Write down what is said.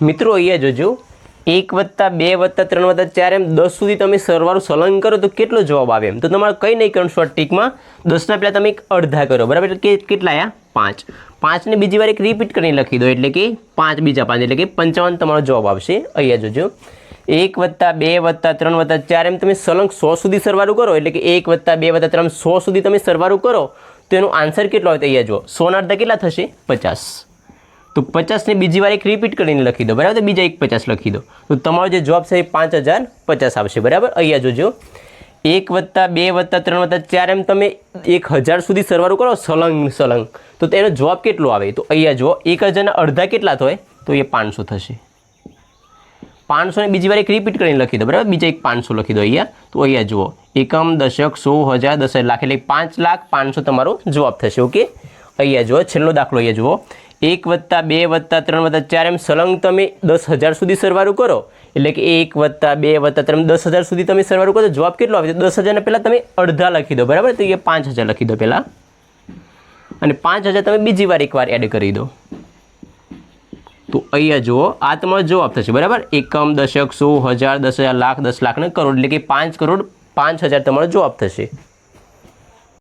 મિત્રો અહીંયા જોજો 1 + 2 + 3 + 4 એમ 10 સુધી તમે સરવાળો સળંગ કરો તો કેટલો જવાબ આવે એમ? તો તમારે કંઈ નહીં કરવાનું શોર્ટ ટીકમાં 10ના પહેલાં તમે એક અડધા કરો, બરાબર? એટલે કે કેટલા આવ્યા? 5. 5ને બીજી વાર એક રિપીટ કરીને લખી દો, એટલે કે 5 બીજા 5 એટલે કે 55 તમારો જવાબ આવશે. અહીંયા જોજો 1 + 2 + 3 + 4 એમ તમે સળંગ 100 સુધી સરવાળો કરો, એટલે કે 1 + 2 + 3 100 સુધી તમે સરવાળો કરો તો એનો આન્સર કેટલો આવે? તો અહીંયા જુઓ 100ના અડધા કેટલા થશે? 50. તો 50ને બીજી વાર એક રિપીટ કરીને લખી દો, બરાબર? તો બીજા એક 50 લખી દો, તો તમારો જે જવાબ છે એ 5050 આવશે, બરાબર? અહીંયા જોજો 1 + 2 + 3 + 4 એમ તમે 1000 સુધી સરવાળો કરો સળંગ તો તેનો જવાબ કેટલો આવે? તો અહીંયા જુઓ 1000ના અડધા કેટલા થાય? તો એ 500 થશે. 500ને બીજી વાર એક રિપીટ કરીને લખી દો, બરાબર? બીજા એક 500 લખી દો અહીંયા. તો અહીંયા જુઓ એકમ, દશક, 100, 1000, 10 લાખ એટલે 5,05,000 તમારો જવાબ થશે. ઓકે, અહીંયા જુઓ છેલ્લો દાખલો. અહીંયા જુઓ 1 + 2 + 3 + 4 એમ સળંગ તમે 10,000 સુધી સરવાળો કરો, એટલે કે 1 + 2 + 3 10,000 સુધી તમે સરવાળો કરો તો જવાબ કેટલો આવે? તો 10,000ને પહેલાં તમે અડધા લખી દો, બરાબર? તો એ 5,000 લખી દો પહેલાં, અને 5,000 તમે બીજી વાર એકવાર એડ કરી દો. તો અહીંયા જુઓ આ તમારો જવાબ થશે, બરાબર? એકમ, દશક, 100, 1000, 10,000, લાખ, 10 લાખ ને કરોડ એટલે કે 5,05,000 તમારો જવાબ થશે.